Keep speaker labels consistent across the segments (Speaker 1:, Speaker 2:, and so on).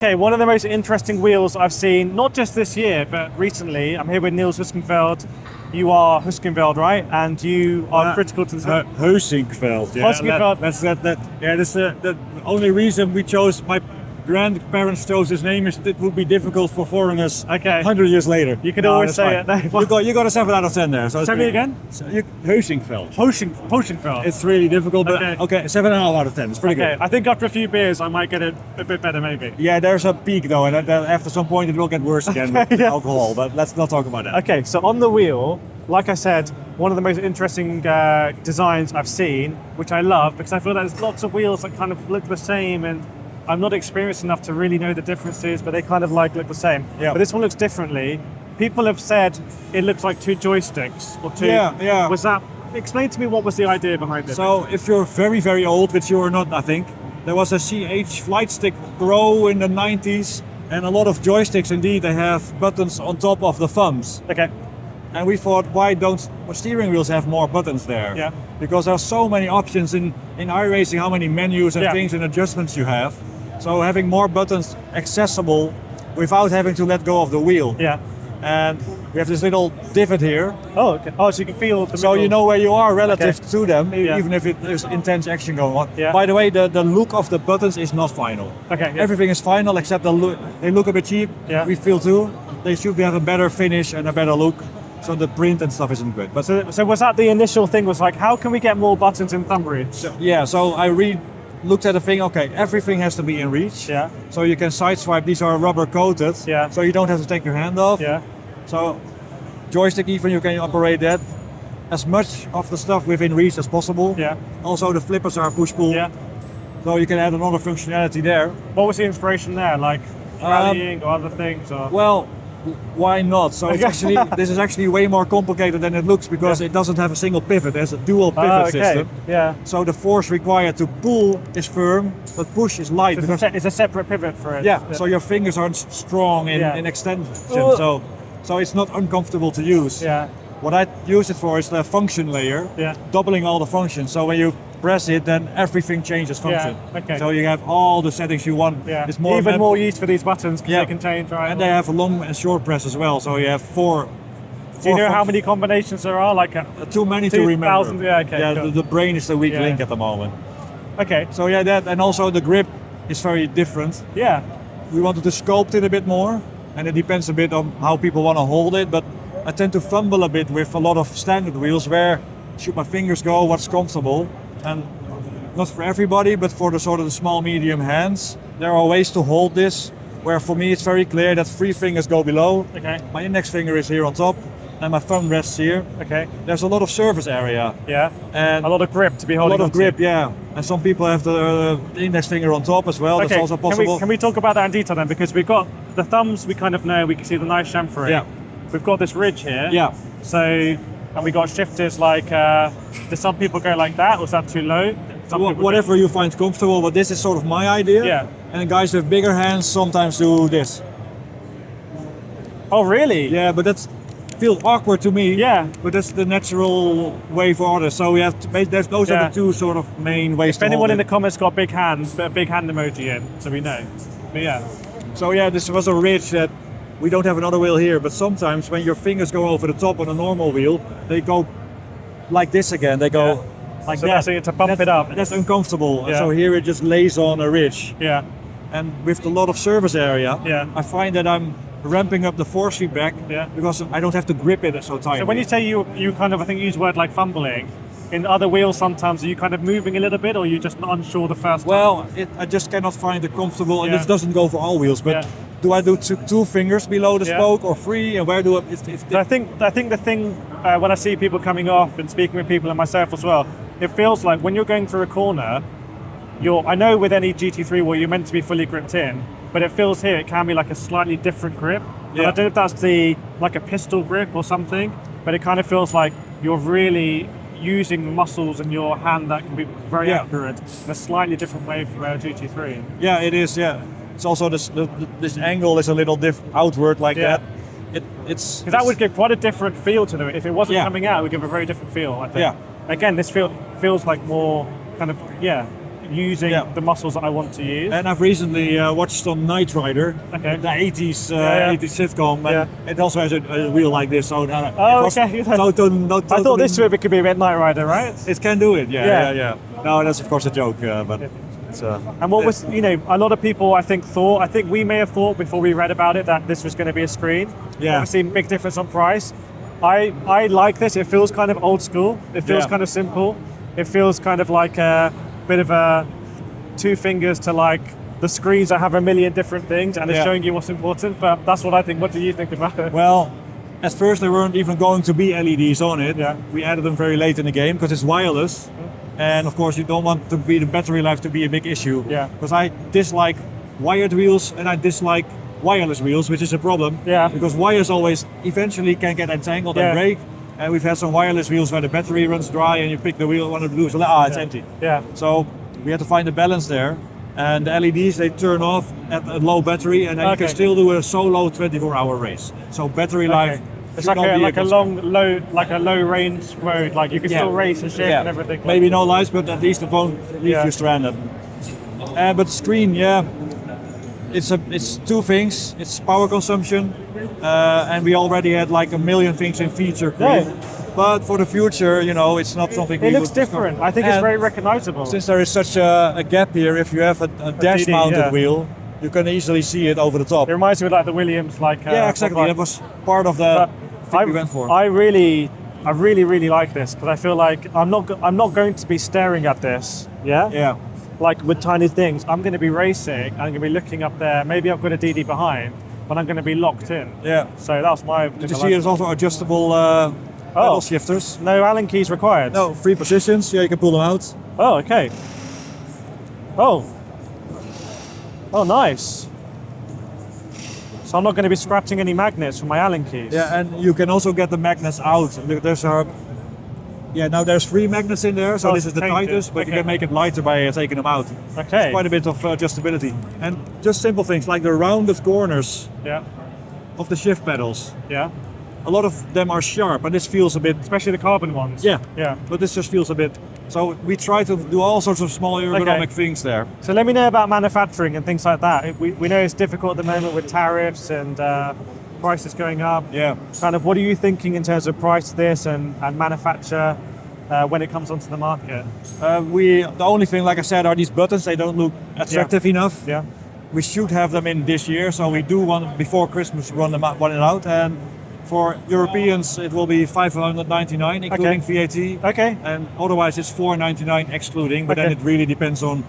Speaker 1: Okay, one of the most interesting wheels I've seen, not just this year, but recently. I'm here with Niels Heusinkveld. You are Heusinkveld, right? And you are critical to the...
Speaker 2: Heusinkveld, yeah.
Speaker 1: Heusinkveld.
Speaker 2: That's the only reason we chose, my grandparents chose his name, is it would be difficult for foreigners 100 years later.
Speaker 1: You could always say it.
Speaker 2: You got a 7 out of 10 there. So
Speaker 1: tell me again?
Speaker 2: Heusinkveld.
Speaker 1: Heusinkveld.
Speaker 2: It's really difficult, but okay, 7.5 out of 10. It's pretty good.
Speaker 1: I think after a few beers, I might get it a bit better, maybe.
Speaker 2: Yeah, there's a peak though, and after some point it will get worse again with alcohol, but let's not talk about that.
Speaker 1: Okay, so on the wheel, like I said, one of the most interesting designs I've seen, which I love, because I feel that there's lots of wheels that kind of look the same, and I'm not experienced enough to really know the differences, but they kind of look the same.
Speaker 2: Yeah.
Speaker 1: But this one looks differently. People have said it looks like two joysticks or two.
Speaker 2: Yeah.
Speaker 1: Was that? Explain to me what was the idea behind it.
Speaker 2: So if you're very, very old, which you are not, I think, there was a CH Flight Stick Pro in the 90s, and a lot of joysticks indeed, they have buttons on top of the thumbs.
Speaker 1: Okay.
Speaker 2: And we thought, why don't steering wheels have more buttons there?
Speaker 1: Yeah.
Speaker 2: Because there are so many options in iRacing, how many menus and things and adjustments you have. So having more buttons accessible without having to let go of the wheel.
Speaker 1: Yeah.
Speaker 2: And we have this little divot here.
Speaker 1: Oh, okay. Oh, so you can feel the
Speaker 2: So
Speaker 1: middle.
Speaker 2: you know where you are relative to them,
Speaker 1: Yeah.
Speaker 2: even if there's intense action going on.
Speaker 1: Yeah.
Speaker 2: By the way, the look of the buttons is not final.
Speaker 1: Okay. Yeah.
Speaker 2: Everything is final except they look a bit cheap.
Speaker 1: Yeah.
Speaker 2: We feel too. They should have a better finish and a better look. So the print and stuff isn't good. But
Speaker 1: So was that the initial thing? Was like, how can we get more buttons in thumb reach?
Speaker 2: so I looked at the thing. Okay, everything has to be in reach.
Speaker 1: Yeah.
Speaker 2: So you can side swipe. These are rubber coated.
Speaker 1: Yeah.
Speaker 2: So you don't have to take your hand off.
Speaker 1: Yeah.
Speaker 2: So joystick, even you can operate that. As much of the stuff within reach as possible.
Speaker 1: Yeah.
Speaker 2: Also the flippers are push pull.
Speaker 1: Yeah.
Speaker 2: So you can add another functionality there.
Speaker 1: What was the inspiration there? Like rallying or other things? Or?
Speaker 2: Well, why not? So it's actually this is actually way more complicated than it looks because it doesn't have a single pivot. There's a dual pivot system.
Speaker 1: Yeah.
Speaker 2: So the force required to pull is firm, but push is light.
Speaker 1: So it's a separate pivot for it.
Speaker 2: Yeah. So your fingers aren't strong in extension. So it's not uncomfortable to use.
Speaker 1: Yeah.
Speaker 2: What I use it for is the function layer, doubling all the functions. So when you press it, then everything changes function.
Speaker 1: Yeah, okay.
Speaker 2: So you have all the settings you want.
Speaker 1: Yeah.
Speaker 2: It's more
Speaker 1: even more use for these buttons because they can change, right?
Speaker 2: And they have a long and short press as well. So you have four.
Speaker 1: Do you know how many combinations there are? Like
Speaker 2: too many to remember.
Speaker 1: 2,000. Yeah. Okay.
Speaker 2: Yeah.
Speaker 1: Cool.
Speaker 2: The brain is the weak link at the moment.
Speaker 1: Okay.
Speaker 2: So yeah, that, and also the grip is very different.
Speaker 1: Yeah.
Speaker 2: We wanted to sculpt it a bit more, and it depends a bit on how people want to hold it. But I tend to fumble a bit with a lot of standard wheels. Where should my fingers go? What's comfortable? And not for everybody, but for the sort of the small, medium hands, there are ways to hold this. Where for me, it's very clear that 3 fingers go below.
Speaker 1: Okay.
Speaker 2: My index finger is here on top, and my thumb rests here.
Speaker 1: Okay.
Speaker 2: There's a lot of surface area.
Speaker 1: Yeah.
Speaker 2: And
Speaker 1: a lot of grip to be holding.
Speaker 2: A lot of grip, yeah. And some people have the index finger on top as well.
Speaker 1: Okay.
Speaker 2: That's also possible.
Speaker 1: Can we talk about that in detail then? Because we've got the thumbs. We kind of know. We can see the nice chamfering.
Speaker 2: Yeah.
Speaker 1: We've got this ridge here.
Speaker 2: Yeah.
Speaker 1: So, and we got shifters like. Do some people go like that, or is that too low?
Speaker 2: Whatever you find comfortable, but this is sort of my idea.
Speaker 1: Yeah.
Speaker 2: And guys with bigger hands sometimes do this.
Speaker 1: Oh, really?
Speaker 2: Yeah, but that's feels awkward to me.
Speaker 1: Yeah.
Speaker 2: But that's the natural way for others. So we have to make those are the two sort of main ways.
Speaker 1: If anyone in the comments got big hands, put a big hand emoji in, so we know. But yeah.
Speaker 2: So yeah, this was a ridge that we don't have another wheel here, but sometimes when your fingers go over the top on a normal wheel, they go like this again. They go like
Speaker 1: so
Speaker 2: that.
Speaker 1: So to bump it up.
Speaker 2: That's uncomfortable.
Speaker 1: Yeah.
Speaker 2: So here it just lays on a ridge.
Speaker 1: Yeah.
Speaker 2: And with a lot of surface area, I find that I'm ramping up the force feedback because I don't have to grip it so tight.
Speaker 1: So when you say you kind of, I think you use word like fumbling, in other wheels sometimes, are you kind of moving a little bit, or are you just not unsure the first time?
Speaker 2: Well, I just cannot find it comfortable, and this doesn't go for all wheels, but do I do two fingers below the spoke or 3, and where do I...
Speaker 1: I think the thing, when I see people coming off and speaking with people and myself as well, it feels like when you're going through a corner, I know with any GT3 wheel you're meant to be fully gripped in, but it feels here it can be like a slightly different grip. Yeah. I don't know if that's like a pistol grip or something, but it kind of feels like you're really using muscles in your hand that can be very accurate in a slightly different way from a GT3.
Speaker 2: Yeah, it is. Yeah, it's also this angle is a little outward like that. Because
Speaker 1: that would give quite a different feel to it. If it wasn't coming out, it would give a very different feel. I think.
Speaker 2: Yeah.
Speaker 1: Again, this feels like more kind of using the muscles that I want to use.
Speaker 2: And I've recently watched on Knight Rider, the 80s 80s sitcom, and it also has a wheel like this. So
Speaker 1: I thought this could be a bit Knight Rider, right?
Speaker 2: It can do it, yeah. No, that's of course a joke, but it's
Speaker 1: and what was, a lot of people I think we may have thought before we read about it that this was going to be a screen.
Speaker 2: Yeah.
Speaker 1: Obviously, big difference on price. I like this. It feels kind of old school. It feels kind of simple. It feels kind of like a bit of a two fingers to like the screens that have a million different things and it's showing you what's important. But that's what I think. What do you think about it?
Speaker 2: Well, at first there weren't even going to be LEDs on it. Yeah. We added them very late in the game because it's wireless. And of course you don't want the battery life to be a big issue. Yeah. Because I dislike wired wheels and I dislike wireless wheels, which is a problem. Yeah. Because wires always eventually can get entangled and break. And we've had some wireless wheels where the battery runs dry and you pick the wheel, one of the wheels, it's empty. Yeah. So we had to find a balance there. And the LEDs, they turn off at a low battery and then you can still do a solo 24-hour race. So battery life.
Speaker 1: It's like a low range mode, like you can still race and shift and everything.
Speaker 2: Maybe no lights, but at least it won't leave you stranded. But the screen, it's two things. It's power consumption, and we already had like a million things in feature creep. But for the future, it's not something.
Speaker 1: It looks different. I think it's very recognizable.
Speaker 2: Since there is such a gap here, if you have a dash-mounted wheel, you can easily see it over the top.
Speaker 1: It reminds me of like the Williams,
Speaker 2: exactly. That was part of the thing we went for.
Speaker 1: I really like this because I feel like I'm not going to be staring at this. Yeah. Like with tiny things, I'm going to be racing. I'm going to be looking up there. Maybe I've got a DD behind, but I'm going to be locked in. Yeah. So that's my.
Speaker 2: Did you see there's also adjustable pedal shifters?
Speaker 1: No Allen keys required.
Speaker 2: No, 3 positions. Yeah, you can pull them out.
Speaker 1: Oh, okay. Oh, nice. So I'm not going to be scratching any magnets from my Allen keys.
Speaker 2: Yeah, and you can also get the magnets out. Now there's 3 magnets in there, so this is the tightest, but you can make it lighter by taking them out. Okay. It's quite a bit of adjustability. And just simple things like the rounded corners of the shift pedals. Yeah. A lot of them are sharp, and this feels a bit...
Speaker 1: Especially the carbon ones.
Speaker 2: Yeah. But this just feels a bit... So we try to do all sorts of small ergonomic things there.
Speaker 1: So let me know about manufacturing and things like that. We know it's difficult at the moment with tariffs and prices going up. Yeah. Kind of what are you thinking in terms of price this and manufacture when it comes onto the market?
Speaker 2: The only thing, like I said, are these buttons. They don't look attractive enough.
Speaker 1: Yeah.
Speaker 2: We should have them in this year, so we do want before Christmas run them out. And for Europeans, it will be $599 including VAT. Okay. And otherwise, it's $499 excluding. But then it really depends on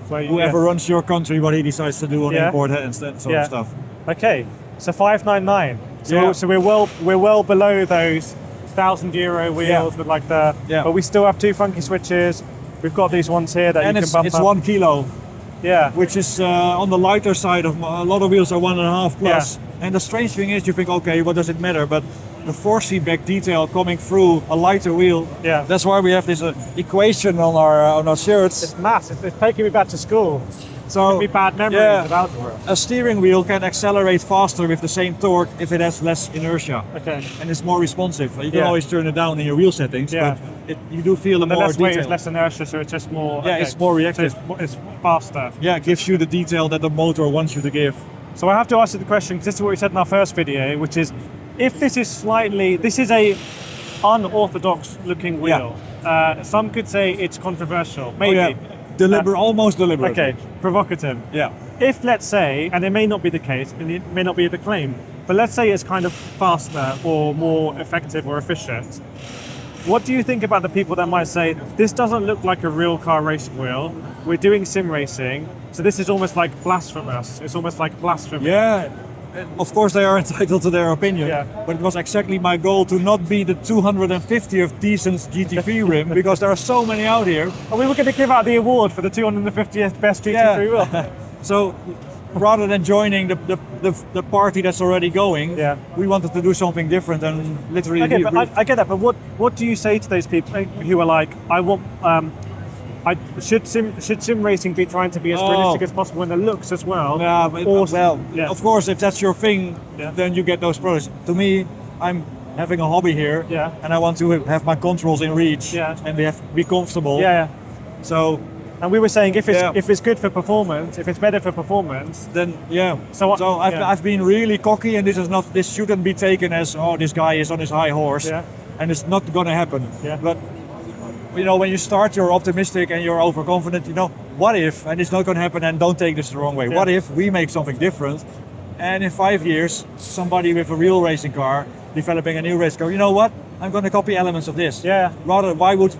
Speaker 2: whoever runs your country, what he decides to do on import and that sort of stuff.
Speaker 1: Okay. So $599. So we're well below those €1,000 wheels with like the. Yeah. But we still have 2 funky switches. We've got these ones here that you can bump up.
Speaker 2: It's 1 kilo.
Speaker 1: Yeah.
Speaker 2: Which is on the lighter side of a lot of wheels are 1.5 plus. Yeah. And the strange thing is, you think, okay, what does it matter? But the force feedback detail coming through a lighter wheel. Yeah. That's why we have this equation on our shirts.
Speaker 1: It's massive. It's taking me back to school. So give me bad memories of algebra.
Speaker 2: A steering wheel can accelerate faster with the same torque if it has less inertia. Okay. And it's more responsive. You can always turn it down in your wheel settings, but you do feel more detail.
Speaker 1: Weight is less inertia, so it's just more.
Speaker 2: Yeah, it's more reactive.
Speaker 1: So it's faster.
Speaker 2: Yeah, it gives you the detail that the motor wants you to give.
Speaker 1: So I have to ask you the question, because this is what we said in our first video, which is, if this is a unorthodox looking wheel. Some could say it's controversial, maybe.
Speaker 2: Almost deliberate.
Speaker 1: Okay, provocative. Yeah. If, let's say, and it may not be the case, it may not be the claim, but let's say it's kind of faster or more effective or efficient, what do you think about the people that might say, this doesn't look like a real car racing wheel, we're doing sim racing, so this is almost like blasphemous, it's almost like blasphemy.
Speaker 2: Yeah. Of course they are entitled to their opinion, but it was exactly my goal to not be the 250th decent GT3 rim, because there are so many out here.
Speaker 1: And we were going to give out the award for the 250th best GT3 wheel.
Speaker 2: So rather than joining the party that's already going, we wanted to do something different and literally...
Speaker 1: Okay, but I get that, but what do you say to those people who are like, should sim racing be trying to be as realistic as possible in the looks as well?
Speaker 2: Yeah, of course, if that's your thing, then you get those products. To me, I'm having a hobby here, and I want to have my controls in reach, and they have to be comfortable. So
Speaker 1: And we were saying if it's
Speaker 2: Yeah.
Speaker 1: if it's good for performance, if it's better for performance,
Speaker 2: Then yeah.
Speaker 1: So
Speaker 2: I've been really cocky, and this shouldn't be taken as, oh, this guy is on his high horse,
Speaker 1: Yeah.
Speaker 2: and it's not going to happen.
Speaker 1: Yeah.
Speaker 2: But when you start, you're optimistic and you're overconfident. What if? And it's not going to happen. And don't take this the wrong way.
Speaker 1: Yeah.
Speaker 2: What if we make something different, and in 5 years, somebody with a real racing car developing a new race car, you know what? I'm going to copy elements of this.
Speaker 1: Yeah.
Speaker 2: Rather, why would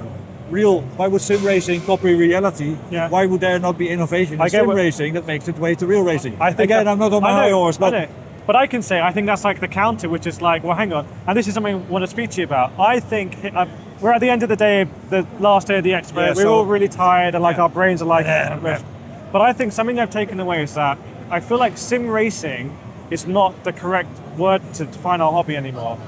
Speaker 2: sim racing copy reality?
Speaker 1: Yeah.
Speaker 2: Why would there not be innovation in sim racing that makes it way to real racing?
Speaker 1: I think
Speaker 2: Again, I'm not on my high horse, but
Speaker 1: But I can say, I think that's like the counter, which is like, well, hang on. And this is something I want to speak to you about. I think we're at the end of the day, the last day of the expo.
Speaker 2: Yeah,
Speaker 1: we're all really tired and like our brains are like,
Speaker 2: Yeah.
Speaker 1: But I think something I've taken away is that I feel like sim racing is not the correct word to define our hobby anymore.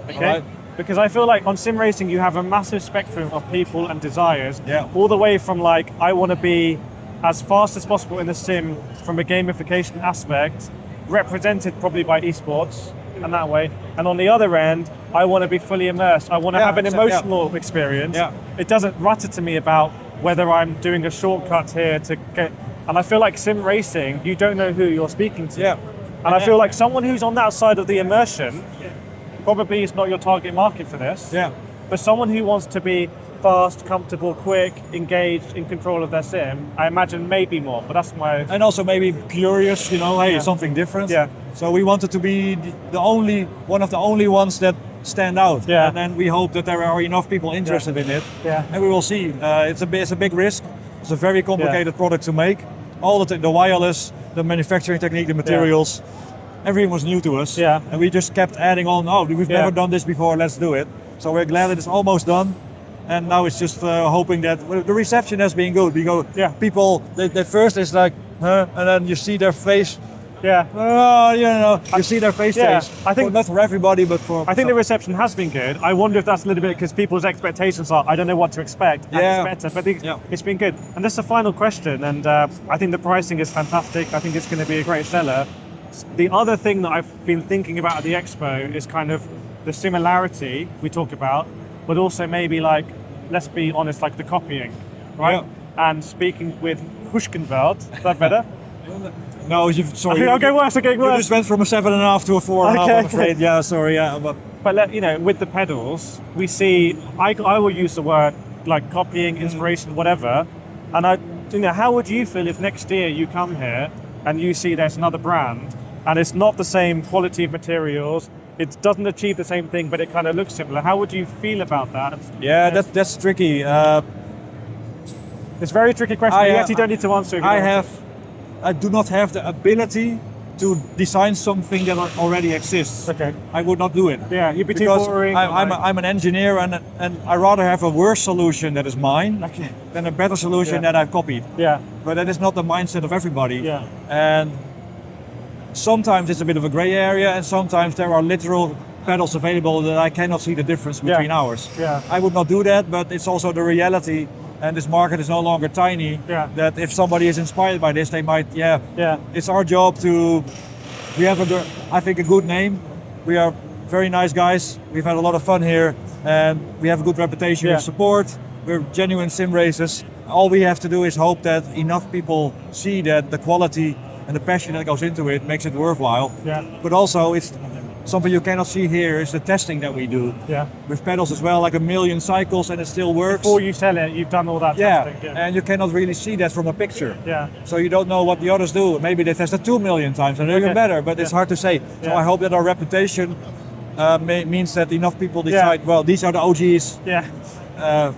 Speaker 1: Okay?
Speaker 2: Alright.
Speaker 1: Because I feel like on sim racing, you have a massive spectrum of people and desires.
Speaker 2: Yeah.
Speaker 1: All the way from like, I want to be as fast as possible in the sim from a gamification aspect, represented probably by esports and that way. And on the other end, I want to be fully immersed. I want to have an emotional experience.
Speaker 2: Yeah.
Speaker 1: It doesn't matter to me about whether I'm doing a shortcut here to get. And I feel like sim racing, you don't know who you're speaking to.
Speaker 2: Yeah.
Speaker 1: And I feel like someone who's on that side of the immersion probably is not your target market for this.
Speaker 2: Yeah.
Speaker 1: But someone who wants to be fast, comfortable, quick, engaged, in control of their sim, I imagine maybe more, but that's my...
Speaker 2: And also maybe curious, hey, something different.
Speaker 1: Yeah.
Speaker 2: So we wanted to be one of the only ones that stand out.
Speaker 1: Yeah.
Speaker 2: And then we hope that there are enough people interested in it.
Speaker 1: Yeah.
Speaker 2: And we will see. It's a big risk. It's a very complicated product to make. All the wireless, the manufacturing technique, the materials, everything was new to us.
Speaker 1: Yeah.
Speaker 2: And we just kept adding on, we've never done this before, let's do it. So we're glad that it's almost done. And now it's just hoping that the reception has been good. People, they first is like, huh? And then you see their face. You see their face change.
Speaker 1: I think
Speaker 2: not for everybody, but for.
Speaker 1: I think the reception has been good. I wonder if that's a little bit because people's expectations are, I don't know what to expect. And it's better, but it's been good. And this is the final question, and I think the pricing is fantastic. I think it's going to be a great seller. The other thing that I've been thinking about at the expo is kind of the similarity we talk about, but also maybe like, let's be honest, like the copying, right?
Speaker 2: Yeah.
Speaker 1: And speaking with Heusinkveld, is that better?
Speaker 2: No, sorry.
Speaker 1: Okay, worse.
Speaker 2: You just went from a 7.5 to a 4.5. I'm afraid. Yeah, sorry. Yeah,
Speaker 1: but with the pedals, we see. I will use the word like copying, inspiration, whatever. And how would you feel if next year you come here and you see there's another brand and it's not the same quality of materials, it doesn't achieve the same thing, but it kind of looks similar? How would you feel about that?
Speaker 2: Yeah, that's tricky.
Speaker 1: It's a very tricky question. You actually don't need to answer it.
Speaker 2: I do not have the ability to design something that already exists.
Speaker 1: Okay.
Speaker 2: I would not do it.
Speaker 1: Yeah, you'd be too
Speaker 2: because
Speaker 1: boring.
Speaker 2: I'm an engineer, and I rather have a worse solution that is mine than a better solution that I've copied.
Speaker 1: Yeah.
Speaker 2: But that is not the mindset of everybody.
Speaker 1: Yeah.
Speaker 2: And sometimes it's a bit of a gray area, and sometimes there are literal pedals available that I cannot see the difference between ours.
Speaker 1: Yeah.
Speaker 2: I would not do that, but it's also the reality. And this market is no longer tiny.
Speaker 1: Yeah.
Speaker 2: That if somebody is inspired by this, they might. It's our job to. We have I think a good name. We are very nice guys. We've had a lot of fun here, and we have a good reputation with support. We're genuine sim racers. All we have to do is hope that enough people see that the quality and the passion that goes into it makes it worthwhile.
Speaker 1: Yeah.
Speaker 2: But also, it's something you cannot see here is the testing that we do.
Speaker 1: Yeah.
Speaker 2: With pedals as well, like 1 million cycles, and it still works.
Speaker 1: Before you sell it, you've done all that testing.
Speaker 2: And you cannot really see that from a picture.
Speaker 1: Yeah.
Speaker 2: So you don't know what the others do. Maybe they tested 2 million times and they're even better, but it's hard to say. So I hope that our reputation means that enough people decide, well, these are the OGs.
Speaker 1: Yeah.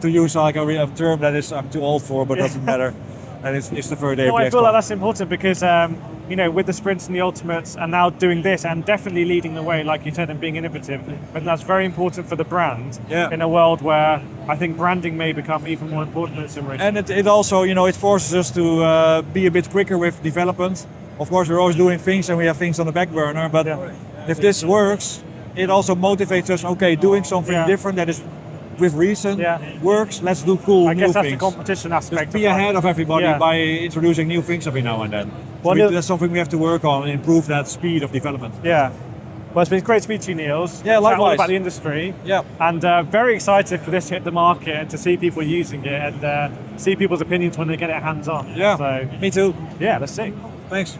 Speaker 2: To use like a term that is I'm too old for, but doesn't matter. And it's the third day of the
Speaker 1: I feel
Speaker 2: expo.
Speaker 1: like that's important because with the sprints and the ultimates and now doing this and definitely leading the way, like you said, and being innovative, but that's very important for the brand in a world where I think branding may become even more important than sim racing.
Speaker 2: And it also, it forces us to be a bit quicker with development. Of course, we're always doing things and we have things on the back burner, but if this works, it also motivates us, okay, doing something different that is with reason works, let's do cool
Speaker 1: I
Speaker 2: new
Speaker 1: guess that's
Speaker 2: things.
Speaker 1: the competition aspect.
Speaker 2: Just be ahead of everybody by introducing new things every now and then.
Speaker 1: Well,
Speaker 2: that's something we have to work on and improve that speed of development.
Speaker 1: Yeah. Well, it's been great to meet you, Niels.
Speaker 2: Yeah,
Speaker 1: Chat all
Speaker 2: likewise.
Speaker 1: about the industry.
Speaker 2: Yeah.
Speaker 1: And very excited for this to hit the market and to see people using it and see people's opinions when they get it hands on.
Speaker 2: Yeah,
Speaker 1: So,
Speaker 2: me too.
Speaker 1: yeah, let's see.
Speaker 2: Thanks.